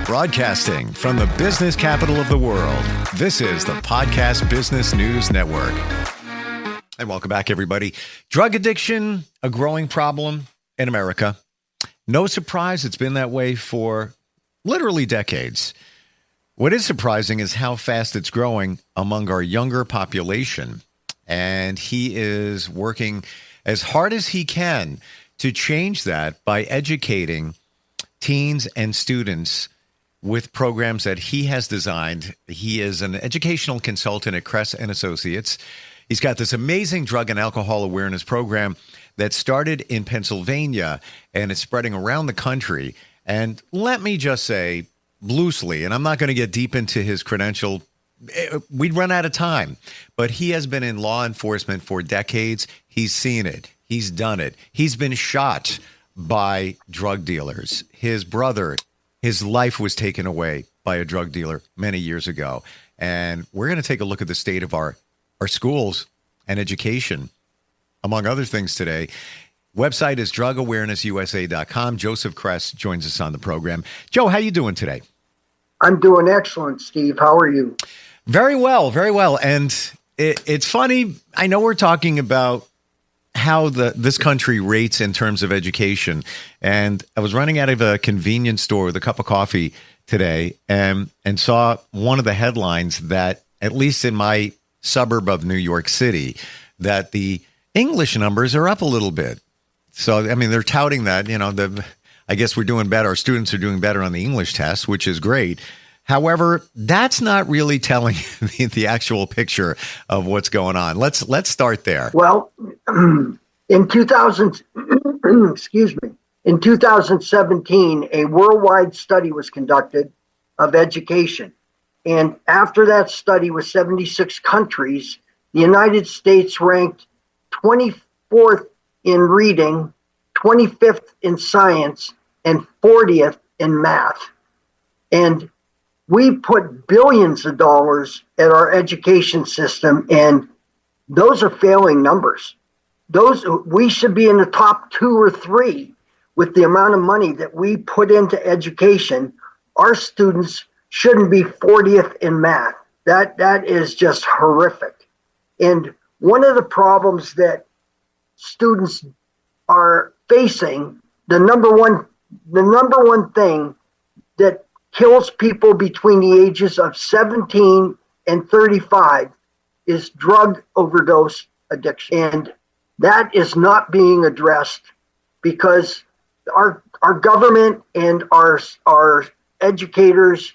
Broadcasting from the business capital of the world, this is the Podcast Business News Network. And welcome back, everybody. Drug addiction, a growing problem in America. No surprise, it's been that way for literally decades. What is surprising is how fast it's growing among our younger population. And he is working as hard as he can to change that by educating teens and students with programs that he has designed. He is an educational consultant at Kress and Associates. He's got this amazing drug and alcohol awareness program that started in Pennsylvania and is spreading around the country. And let me just say loosely, and I'm not going to get deep into his credential, we'd run out of time, but he has been in law enforcement for decades. He's seen it. He's done it. He's been shot by drug dealers. His brother, his life was taken away by a drug dealer many years ago. And we're going to take a look at the state of our schools and education, among other things today. Website is drugawarenessusa.com. Joseph Kress joins us on the program. Joe, how you doing today? I'm doing excellent, Steve. How are you? Very well, very well. And it's funny, I know we're talking about how this country rates in terms of education. And I was running out of a convenience store with a cup of coffee today and saw one of the headlines that, at least in my suburb of New York City, that the English numbers are up a little bit. So, I mean, they're touting that, I guess we're doing better. Our students are doing better on the English test, which is great. However, that's not really telling the actual picture of what's going on. Let's start there. Well, in 2017, a worldwide study was conducted of education. And after that study with 76 countries, the United States ranked 24th in reading, 25th in science, and 40th in math. And we put billions of dollars at our education system, and those are failing numbers. We should be in the top 2 or 3 with the amount of money that we put into education. Our students shouldn't be 40th in math. That is just horrific. And one of the problems that students are facing, the number one thing that kills people between the ages of 17 and 35 is drug overdose addiction. And that is not being addressed because our government and our educators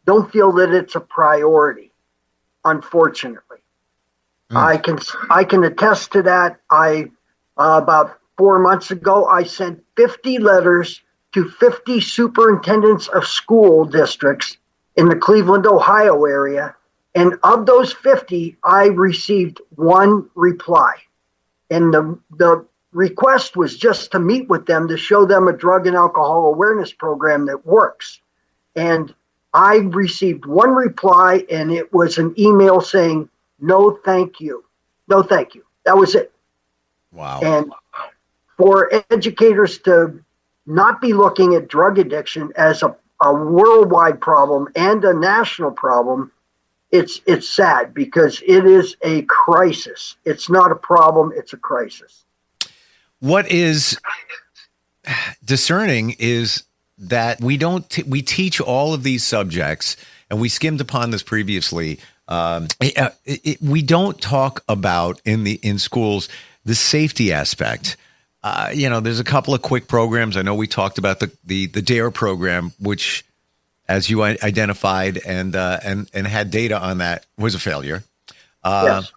don't feel that it's a priority, unfortunately. I can attest to that. About 4 months ago, I sent 50 letters to 50 superintendents of school districts in the Cleveland, Ohio area. And of those 50, I received one reply. And the request was just to meet with them to show them a drug and alcohol awareness program that works. And I received one reply, and it was an email saying, "No, thank you. No, thank you." That was it. Wow. And for educators to not be looking at drug addiction as a worldwide problem and a national problem, it's sad because it is a crisis. It's not a problem, it's a crisis. What is discerning is that we teach all of these subjects, and we skimmed upon this previously. We don't talk about in schools the safety aspect. There's a couple of quick programs. I know we talked about the DARE program, which, as you identified and had data on, that was a failure. Yes.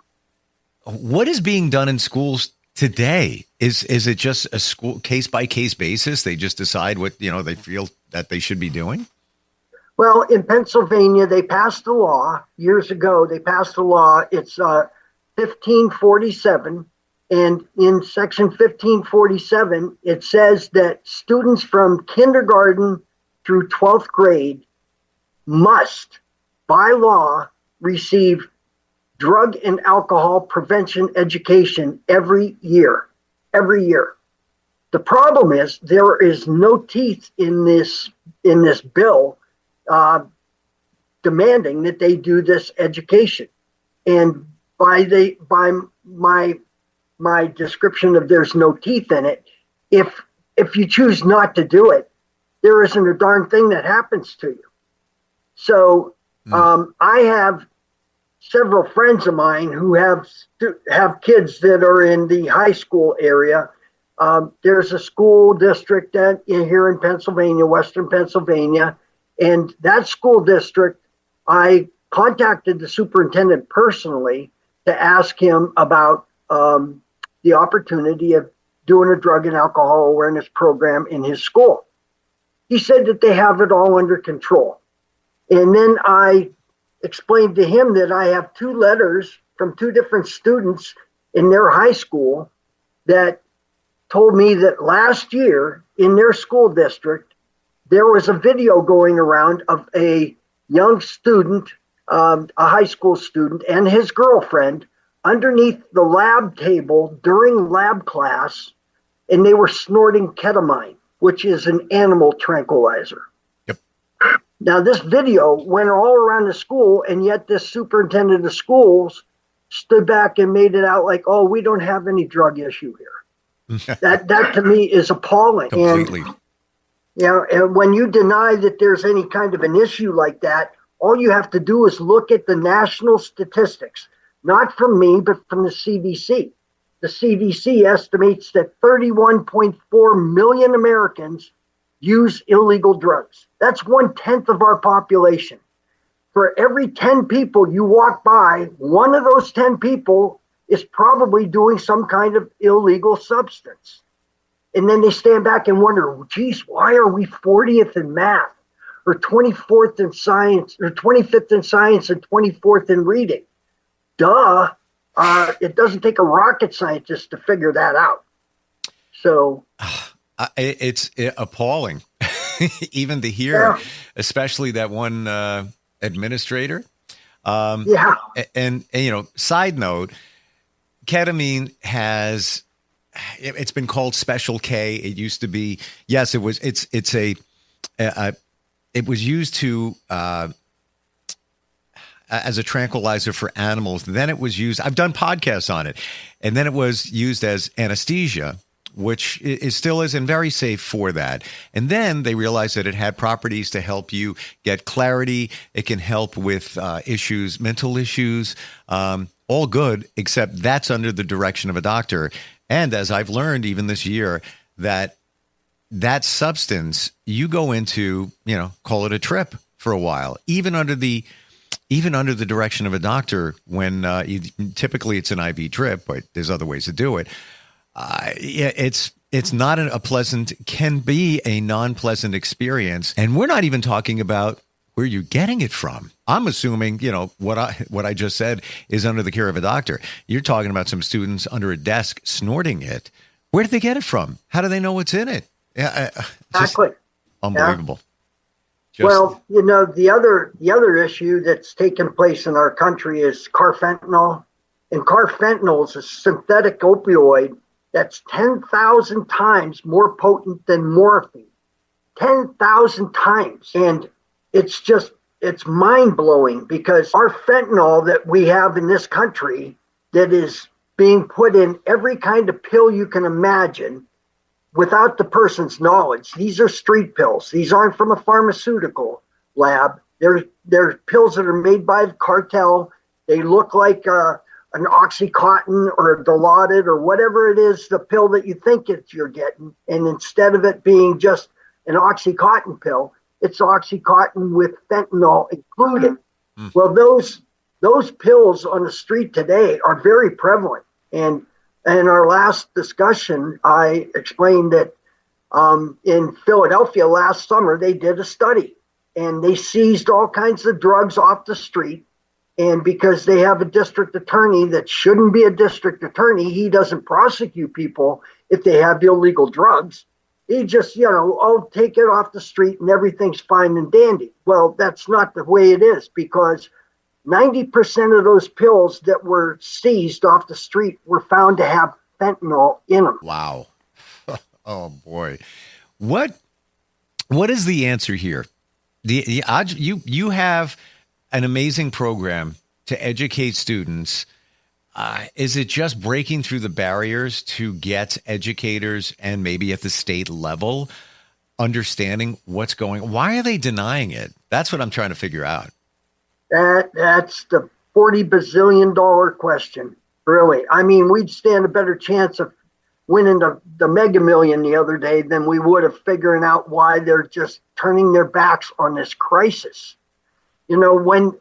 What is being done in schools today? Is it just a school case by case basis? They just decide what they feel that they should be doing? Well, in Pennsylvania, they passed a law years ago. They passed a law. It's 1547. And in section 1547, it says that students from kindergarten through 12th grade must, by law, receive drug and alcohol prevention education every year. Every year. The problem is there is no teeth in this bill. uh, demanding that they do this education. And by my description of there's no teeth in it, if you choose not to do it, there isn't a darn thing that happens to you. So I have several friends of mine who have kids that are in the high school area. There's a school district here in Pennsylvania, Western Pennsylvania, and that school district, I contacted the superintendent personally to ask him about the opportunity of doing a drug and alcohol awareness program in his school. He said that they have it all under control. And then I explained to him that I have 2 letters from 2 different students in their high school that told me that last year in their school district, there was a video going around of a young student, a high school student, and his girlfriend underneath the lab table during lab class, and they were snorting ketamine, which is an animal tranquilizer. Yep. Now, this video went all around the school, and yet this superintendent of schools stood back and made it out like, oh, we don't have any drug issue here. That to me is appalling. Completely. And when you deny that there's any kind of an issue like that, all you have to do is look at the national statistics, not from me, but from the CDC. The CDC estimates that 31.4 million Americans use illegal drugs. That's 1/10 of our population. For every 10 people you walk by, one of those 10 people is probably doing some kind of illegal substance. And then they stand back and wonder, geez, why are we 40th in math or 24th in science or 25th in science and 24th in reading? Duh. It doesn't take a rocket scientist to figure that out. So it's appalling, even to hear, especially that one administrator. Yeah. And side note, ketamine it's been called Special K. It used to be, yes, it was used to, as a tranquilizer for animals. Then it was used, I've done podcasts on it, and then it was used as anesthesia, which is still isn't very safe for that. And then they realized that it had properties to help you get clarity. It can help with mental issues, all good, except that's under the direction of a doctor. And as I've learned even this year, that substance, you go into, call it a trip for a while, even under the direction of a doctor, when typically it's an IV drip, but there's other ways to do it. It's not can be a non-pleasant experience. And we're not even talking about where you're getting it from. I'm assuming, what I just said is under the care of a doctor. You're talking about some students under a desk snorting it. Where did they get it from? How do they know what's in it? Exactly. Unbelievable. Yeah. Well, the other issue that's taken place in our country is carfentanil. And carfentanil is a synthetic opioid that's 10,000 times more potent than morphine. 10,000 times. And it's mind-blowing, because our fentanyl that we have in this country that is being put in every kind of pill you can imagine without the person's knowledge. These are street pills. These aren't from a pharmaceutical lab. They're pills that are made by the cartel. They look like an Oxycontin or a Dilaudid or whatever it is, the pill that you think you're getting. And instead of it being just an Oxycontin pill, it's Oxycontin with fentanyl included. Mm. Well, those pills on the street today are very prevalent. And in our last discussion, I explained that in Philadelphia last summer, they did a study, and they seized all kinds of drugs off the street. And because they have a district attorney that shouldn't be a district attorney, he doesn't prosecute people if they have illegal drugs. He just, take it off the street and everything's fine and dandy. Well, that's not the way it is, because 90% of those pills that were seized off the street were found to have fentanyl in them. Wow. Oh, boy. What is the answer here? You have an amazing program to educate students. Is it just breaking through the barriers to get educators and maybe at the state level understanding what's going on? Why are they denying it? That's what I'm trying to figure out. That's the $40 bazillion question, really. I mean, we'd stand a better chance of winning the Mega Million the other day than we would of figuring out why they're just turning their backs on this crisis. You know,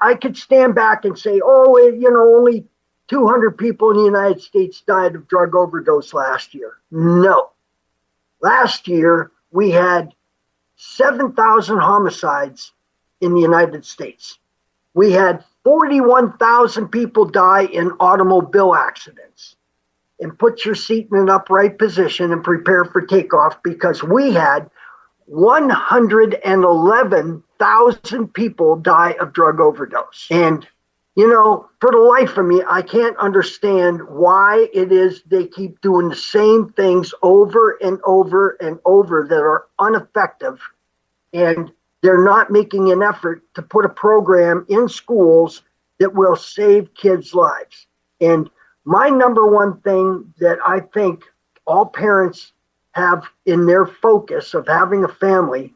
I could stand back and say, only 200 people in the United States died of drug overdose last year. No. Last year, we had 7,000 homicides in the United States. We had 41,000 people die in automobile accidents. And put your seat in an upright position and prepare for takeoff, because we had 111,000 people die of drug overdose. And, for the life of me, I can't understand why it is they keep doing the same things over and over and over that are ineffective. And they're not making an effort to put a program in schools that will save kids' lives. And my number one thing that I think all parents have in their focus of having a family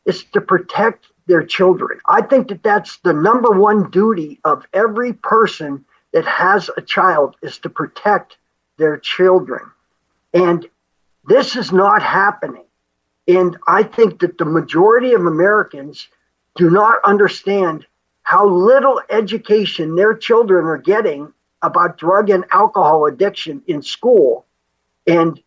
is to protect their children. I think that that's the number one duty of every person that has a child, is to protect their children. And this is not happening. And I think that the majority of Americans do not understand how little education their children are getting about drug and alcohol addiction in school. And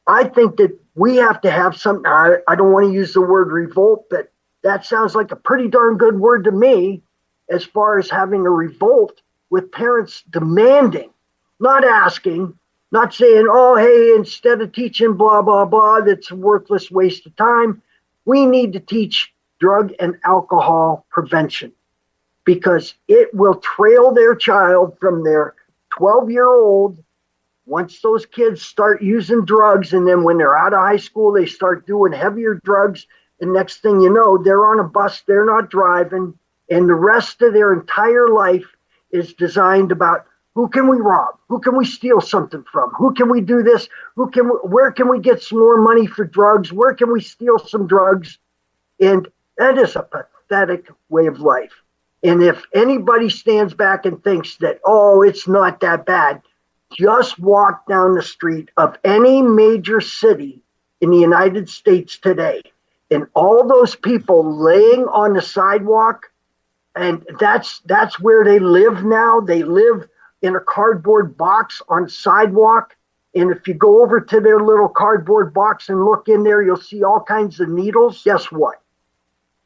I think that we have to have something. I don't want to use the word revolt, but that sounds like a pretty darn good word to me, as far as having a revolt with parents demanding, not asking, not saying, oh, hey, instead of teaching blah, blah, blah, that's a worthless waste of time. We need to teach drug and alcohol prevention, because it will trail their child from their 12-year-old. Once those kids start using drugs, and then when they're out of high school, they start doing heavier drugs. And next thing you know, they're on a bus, they're not driving. And the rest of their entire life is designed about, who can we rob? Who can we steal something from? Who can we do this? Where can we get some more money for drugs? Where can we steal some drugs? And that is a pathetic way of life. And if anybody stands back and thinks that, oh, it's not that bad, just walk down the street of any major city in the United States today, and all those people laying on the sidewalk, and that's where they live now. They live in a cardboard box on the sidewalk. And if you go over to their little cardboard box and look in there, you'll see all kinds of needles. Guess what?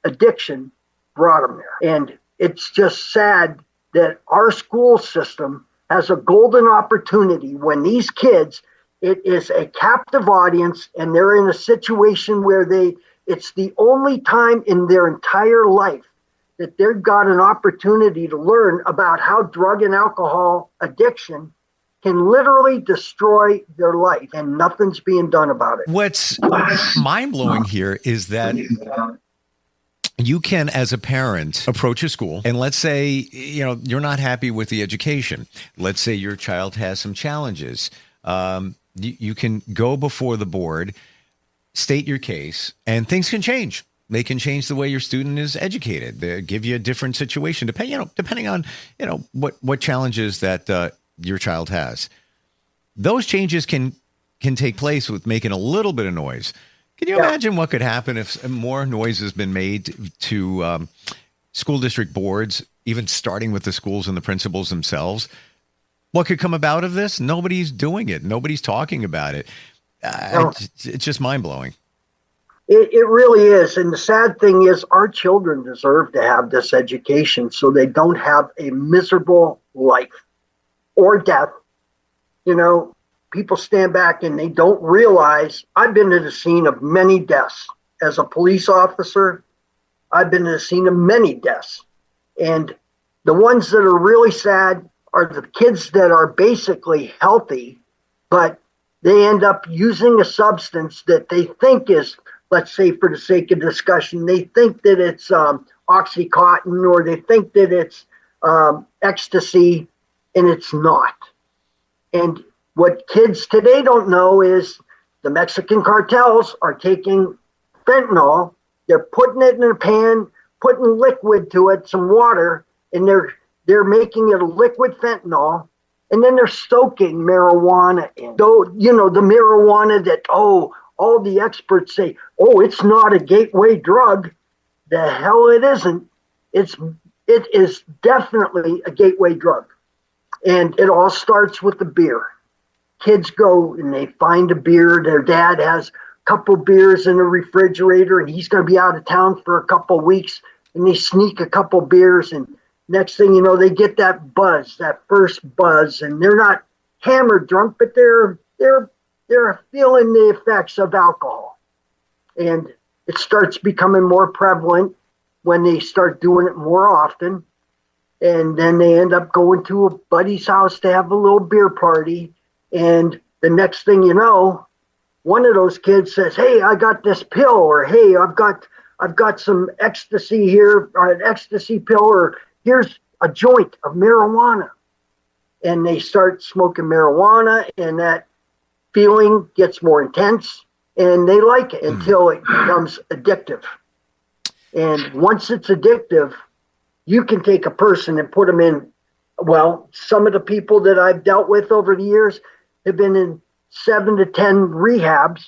Addiction brought them there. And it's just sad that our school system has a golden opportunity when these kids, it is a captive audience, and they're in a situation where it's the only time in their entire life that they've got an opportunity to learn about how drug and alcohol addiction can literally destroy their life, and nothing's being done about it. What's mind-blowing here is that you can, as a parent, approach a school and let's say, you're not happy with the education. Let's say your child has some challenges. You can go before the board, state your case, and things can change. They can change the way your student is educated. They give you a different situation, depending on what challenges that your child has. Those changes can take place with making a little bit of noise. Can you imagine what could happen if more noise has been made to school district boards, even starting with the schools and the principals themselves? What could come about of this? Nobody's doing it. Nobody's talking about it. It's just mind-blowing. It really is. And the sad thing is, our children deserve to have this education so they don't have a miserable life or death. People stand back and they don't realize, I've been to the scene of many deaths. As a police officer, I've been to the scene of many deaths. And the ones that are really sad are the kids that are basically healthy, but they end up using a substance that they think is let's say for the sake of discussion, they think that it's Oxycontin, or they think that it's ecstasy, and it's not. And what kids today don't know is the Mexican cartels are taking fentanyl, they're putting it in a pan, putting liquid to it, some water, and they're making it a liquid fentanyl, and then they're stoking marijuana in. Though, the marijuana that, all the experts say, it's not a gateway drug. The hell it isn't. It is definitely a gateway drug. And it all starts with the beer. Kids go and they find a beer. Their dad has a couple beers in the refrigerator, and he's going to be out of town for a couple weeks, and they sneak a couple beers, and next thing you know, they get that buzz, that first buzz, and they're not hammered drunk, but they're feeling the effects of alcohol. And it starts becoming more prevalent when they start doing it more often. And then they end up going to a buddy's house to have a little beer party. And the next thing you know, one of those kids says, "Hey, I got this pill," or "Hey, I've got some ecstasy here, or an ecstasy pill," or "Here's a joint of marijuana." And they start smoking marijuana, and that feeling gets more intense, and they like it until it becomes addictive. And once it's addictive, you can take a person and put them in, some of the people that I've dealt with over the years have been in 7 to 10 rehabs,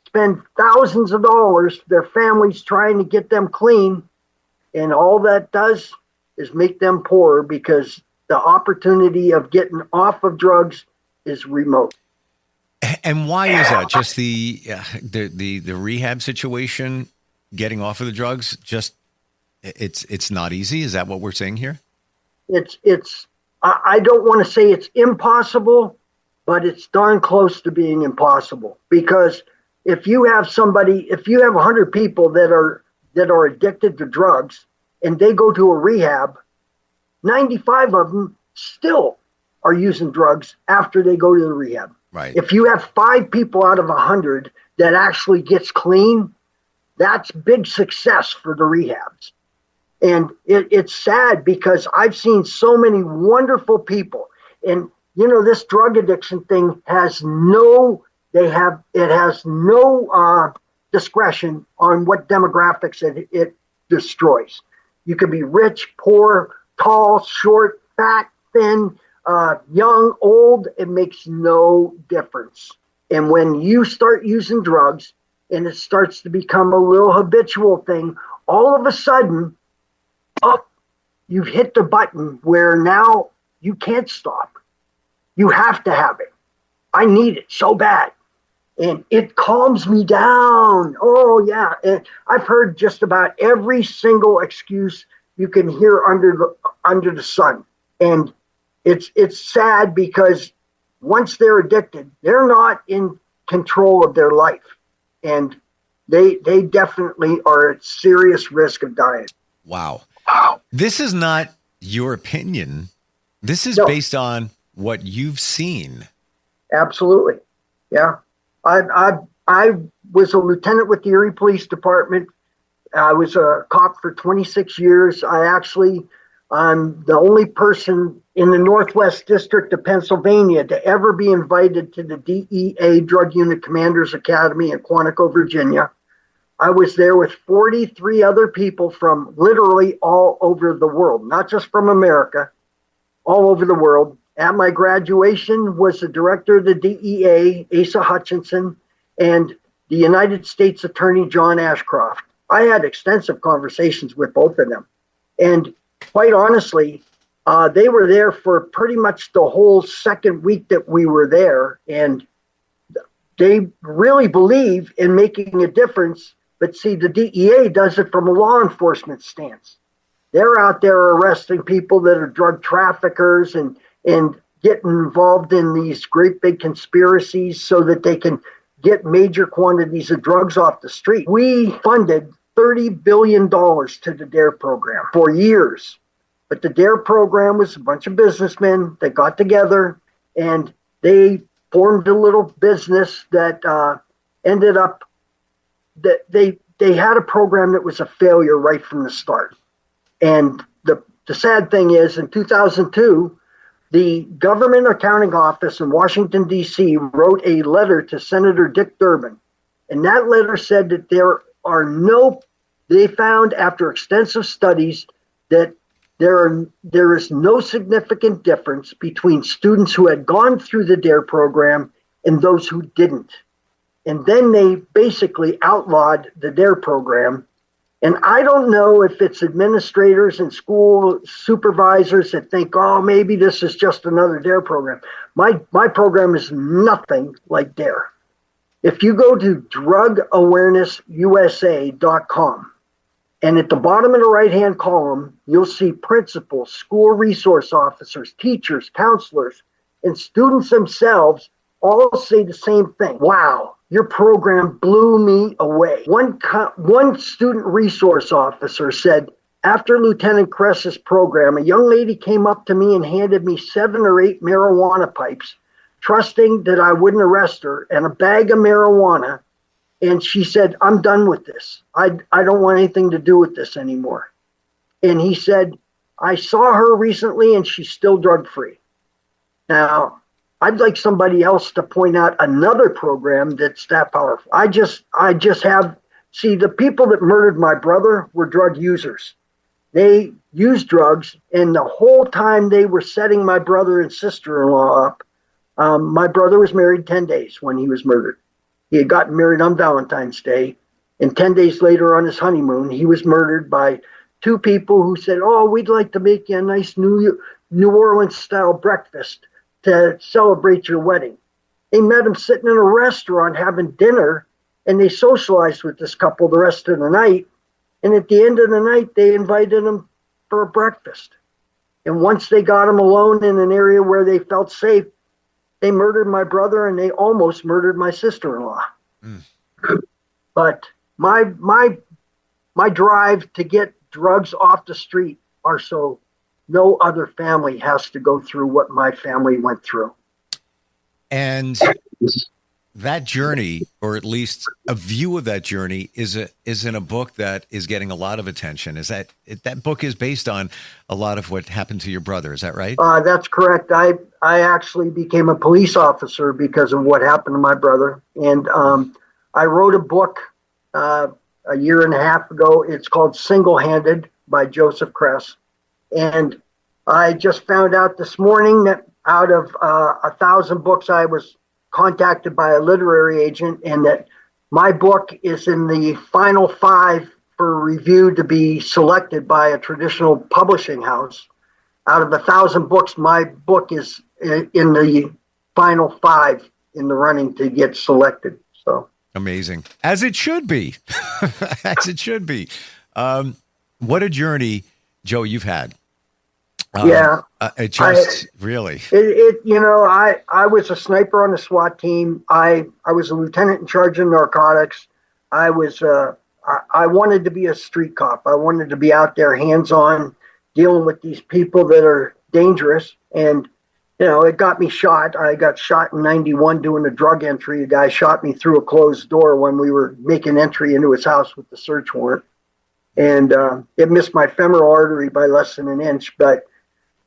spend thousands of dollars, their families trying to get them clean, and all that does is make them poorer because the opportunity of getting off of drugs is remote. And why is that? Just the rehab situation, getting off of the drugs, just it's not easy? Is that what we're saying here? I don't want to say it's impossible, but it's darn close to being impossible. Because if you have 100 people that are addicted to drugs and they go to a rehab, 95 of them still are using drugs after they go to the rehab. Right. If you have 5 people out of 100 that actually gets clean, that's big success for the rehabs. And it's sad because I've seen so many wonderful people. And, this drug addiction thing has no discretion on what demographics it destroys. You could be rich, poor, tall, short, fat, thin, young, old. It makes no difference. And when you start using drugs and it starts to become a little habitual thing, all of a sudden, you've hit the button where now you can't stop. You have to have it. I need it so bad. And it calms me down. Oh, yeah. And I've heard just about every single excuse you can hear under the sun. And it's sad because once they're addicted, they're not in control of their life. And they definitely are at serious risk of dying. Wow. This is not your opinion. This is based on what you've seen. Absolutely. Yeah. I was a lieutenant with the Erie Police Department. I was a cop for 26 years. I'm the only person in the Northwest District of Pennsylvania to ever be invited to the DEA Drug Unit Commanders Academy in Quantico, Virginia. I was there with 43 other people from literally all over the world, not just from America, all over the world. At my graduation was the director of the DEA, Asa Hutchinson, and the United States Attorney, John Ashcroft. I had extensive conversations with both of them. And quite honestly, they were there for pretty much the whole second week that we were there. And they really believe in making a difference. But see, the DEA does it from a law enforcement stance. They're out there arresting people that are drug traffickers and getting involved in these great big conspiracies so that they can get major quantities of drugs off the street. We funded $30 billion to the DARE program for years. But the DARE program was a bunch of businessmen that got together and they formed a little business that ended up they had a program that was a failure right from the start. And the sad thing is, in 2002, the Government Accounting Office in Washington, D.C. wrote a letter to Senator Dick Durbin. And that letter said that they found after extensive studies that there is no significant difference between students who had gone through the DARE program and those who didn't. And then they basically outlawed the DARE program. And I don't know if it's administrators and school supervisors that think, oh, maybe this is just another DARE program. My program is nothing like DARE. If you go to drugawarenessusa.com, and at the bottom of the right-hand column, you'll see principals, school resource officers, teachers, counselors, and students themselves all say the same thing. Wow, your program blew me away. One student resource officer said, after Lieutenant Kress's program, a young lady came up to me and handed me 7 or 8 marijuana pipes, trusting that I wouldn't arrest her, and a bag of marijuana. And she said, I'm done with this. I don't want anything to do with this anymore. And he said, I saw her recently and she's still drug-free. Now, I'd like somebody else to point out another program that's that powerful. I just have, see, the people that murdered my brother were drug users. They used drugs, and the whole time they were setting my brother and sister-in-law up, my brother was married 10 days when he was murdered. He had gotten married on Valentine's Day, and 10 days later on his honeymoon, he was murdered by 2 people who said, oh, we'd like to make you a nice New Orleans-style breakfast to celebrate your wedding. They met him sitting in a restaurant having dinner, and they socialized with this couple the rest of the night. And at the end of the night, they invited him for a breakfast. And once they got him alone in an area where they felt safe, they murdered my brother, and they almost murdered my sister-in-law. Mm. But my drive to get drugs off the street are so no other family has to go through what my family went through. And that journey, or at least a view of that journey, is in a book that is getting a lot of attention. Is that book is based on a lot of what happened to your brother? Is that right? That's correct. I actually became a police officer because of what happened to my brother, and I wrote a book a year and a half ago. It's called Single-Handed by Joseph Kress, and I just found out this morning that out of 1,000 books I was contacted by a literary agent, and that my book is in the final 5 for review to be selected by a traditional publishing house. Out of 1,000 books, my book is in the final 5 in the running to get selected. So amazing, as it should be. As it should be. What a journey, Joe, you've had. Really. I was a sniper on the SWAT team. I was a lieutenant in charge of narcotics. I wanted to be a street cop. I wanted to be out there hands-on dealing with these people that are dangerous. And, it got me shot. I got shot in 91 doing a drug entry. A guy shot me through a closed door when we were making entry into his house with the search warrant. And it missed my femoral artery by less than an inch, but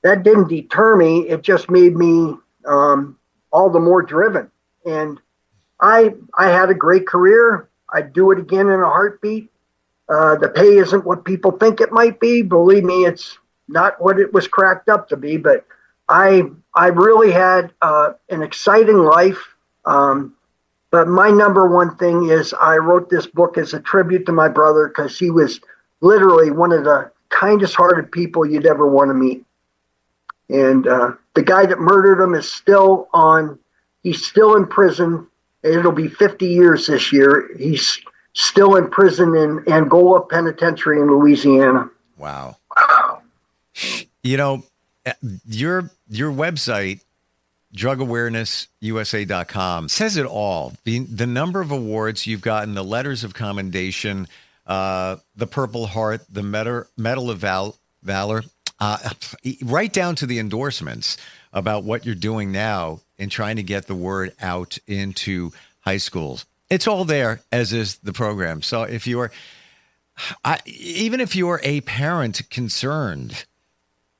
that didn't deter me. It just made me all the more driven. And I had a great career. I'd do it again in a heartbeat. The pay isn't what people think it might be. Believe me, it's not what it was cracked up to be. But I really had an exciting life. But my number one thing is I wrote this book as a tribute to my brother, because he was literally one of the kindest hearted people you'd ever want to meet. And the guy that murdered him is he's still in prison. It'll be 50 years this year. He's still in prison in Angola Penitentiary in Louisiana. Wow. Your website, drugawarenessusa.com, says it all. The number of awards you've gotten, the letters of commendation, the Purple Heart, the Medal of Valor, right down to the endorsements about what you're doing now in trying to get the word out into high schools. It's all there, as is the program. So if even if you're a parent concerned,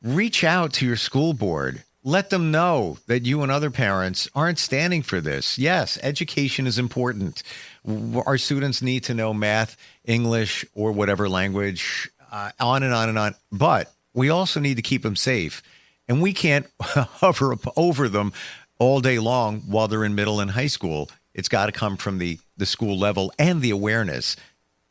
reach out to your school board. Let them know that you and other parents aren't standing for this. Yes, education is important. Our students need to know math, English, or whatever language, on and on and on. But we also need to keep them safe. And we can't hover over them all day long while they're in middle and high school. It's got to come from the school level, and the awareness,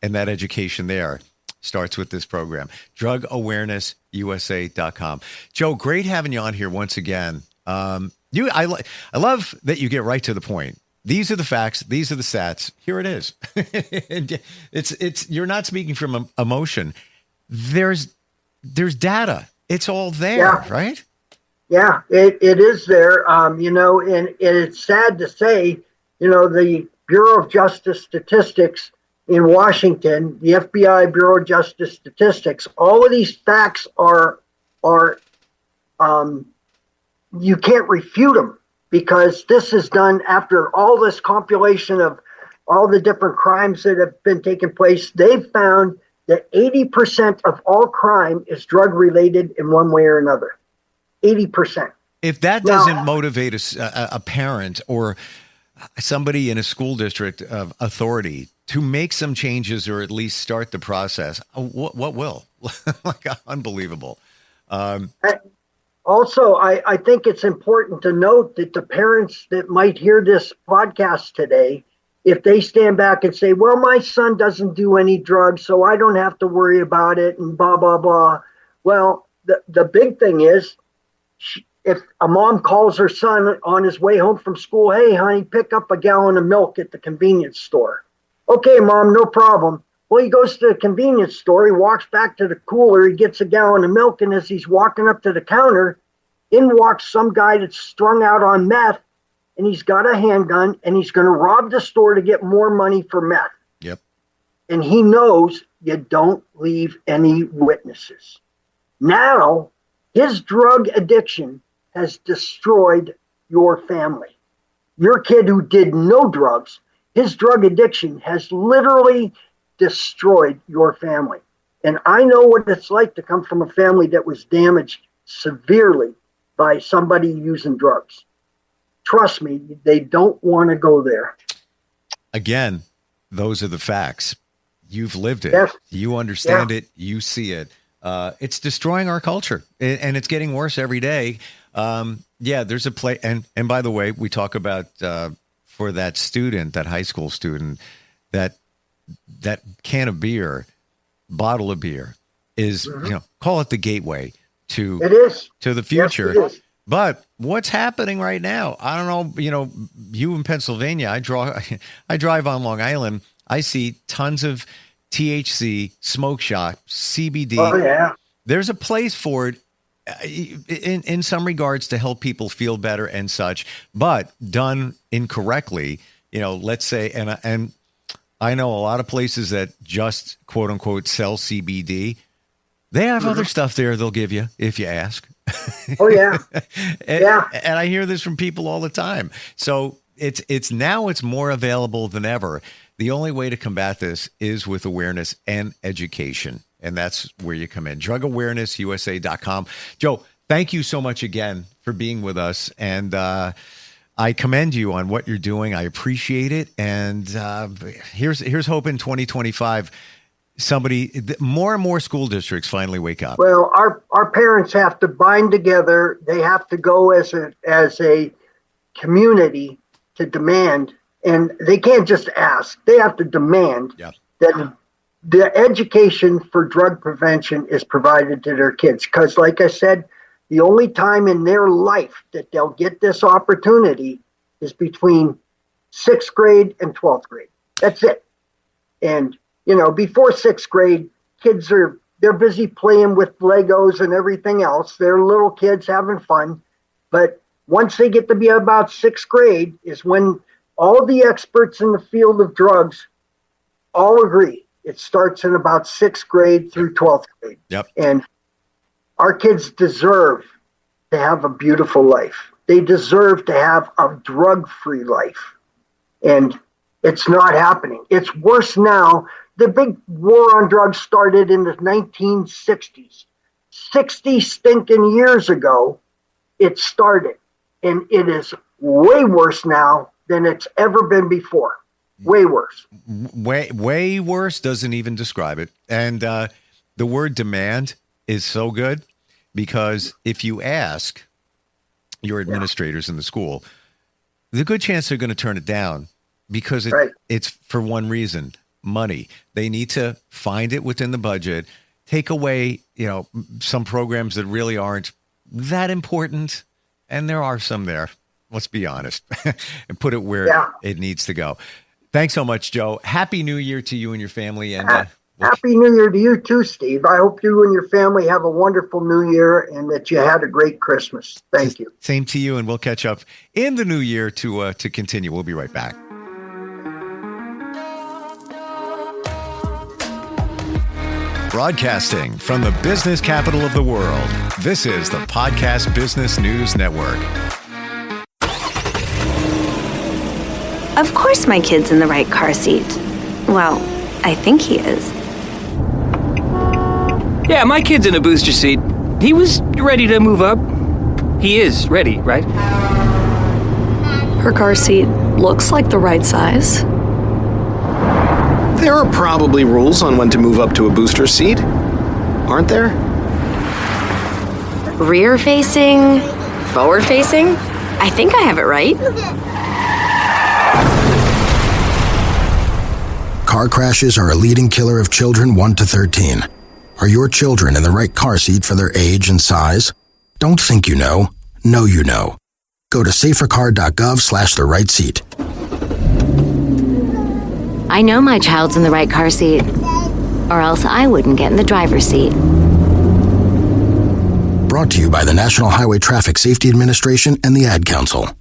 and that education there starts with this program. DrugAwarenessUSA.com. Joe, great having you on here once again. I love that you get right to the point. These are the facts. These are the stats. Here it is. It's you're not speaking from emotion. There's data. It's all there, right? Yeah, it is there. And it's sad to say, the Bureau of Justice Statistics in Washington, the FBI Bureau of Justice Statistics, all of these facts are you can't refute them, because this is done after all this compilation of all the different crimes that have been taking place. They've found that 80% of all crime is drug related in one way or another. 80%. If that doesn't motivate a parent or somebody in a school district of authority to make some changes, or at least start the process, what will? Like, unbelievable. Also, I think it's important to note that the parents that might hear this podcast today, if they stand back and say, well, my son doesn't do any drugs, so I don't have to worry about it, and blah, blah, blah. Well, the big thing is, if a mom calls her son on his way home from school, hey, honey, pick up a gallon of milk at the convenience store. Okay, Mom, no problem. Well, he goes to the convenience store. He walks back to the cooler. He gets a gallon of milk. And as he's walking up to the counter, in walks some guy that's strung out on meth. And he's got a handgun. And he's going to rob the store to get more money for meth. Yep. And he knows you don't leave any witnesses. Now, his drug addiction has destroyed your family. Your kid who did no drugs, his drug addiction has literally destroyed your family. And I know what it's like to come from a family that was damaged severely by somebody using drugs. Trust me, they don't want to go there. Again, those are the facts. You've lived it. Yes. You understand it. You see it. It's destroying our culture, and it's getting worse every day. There's a play. And by the way, we talk about, for that student, that high school student, that can of beer, bottle of beer is, call it the gateway to the future. Yes, it is. But what's happening right now? I don't know. You in Pennsylvania, I drive on Long Island. I see tons of THC, smoke shops, CBD. Oh, yeah. There's a place for it in some regards to help people feel better and such, but done incorrectly, let's say, and I know a lot of places that just quote unquote sell CBD. They have other stuff there they'll give you if you ask. Oh, yeah. And I hear this from people all the time. So it's more available than ever. The only way to combat this is with awareness and education. And that's where you come in. DrugAwarenessUSA.com. Joe, thank you so much again for being with us. And I commend you on what you're doing. I appreciate it. And here's hope in 2025. More and more school districts finally wake up. Well, our parents have to bind together. They have to go as a community to demand, and they can't just ask. They have to demand that the education for drug prevention is provided to their kids. Because, like I said, the only time in their life that they'll get this opportunity is between 6th grade and 12th grade. That's it. And before 6th grade, kids they're busy playing with Legos and everything else. They're little kids having fun. But once they get to be about 6th grade is when all the experts in the field of drugs all agree. It starts in about 6th grade through 12th grade. Yep. And our kids deserve to have a beautiful life. They deserve to have a drug-free life. And It's not happening. It's worse now. The big war on drugs started in the 1960s. 60 stinking years ago, it started. And it is way worse now than it's ever been before. Way worse. Way worse doesn't even describe it. And the word demand is so good, because if you ask your administrators in the school, there's a good chance they're going to turn it down, because it's for one reason: money. They need to find it within the budget, take away, some programs that really aren't that important. And there are some there, let's be honest, and put it where it needs to go. Thanks so much, Joe. Happy New Year to you and your family. And Happy New Year to you too, Steve. I hope you and your family have a wonderful New Year and that you had a great Christmas. Thank you. Same to you, and we'll catch up in the new year to continue. We'll be right back. Broadcasting from the business capital of the world, this is the Podcast Business News Network. Of course my kid's in the right car seat. Well, I think he is. Yeah, my kid's in a booster seat. He was ready to move up. He is ready, right? Her car seat looks like the right size. There are probably rules on when to move up to a booster seat, aren't there? Rear facing, forward facing. I think I have it right. Car crashes are a leading killer of children 1 to 13. Are your children in the right car seat for their age and size? Don't think you know. Know you know. Go to safercar.gov/the right seat. I know my child's in the right car seat, or else I wouldn't get in the driver's seat. Brought to you by the National Highway Traffic Safety Administration and the Ad Council.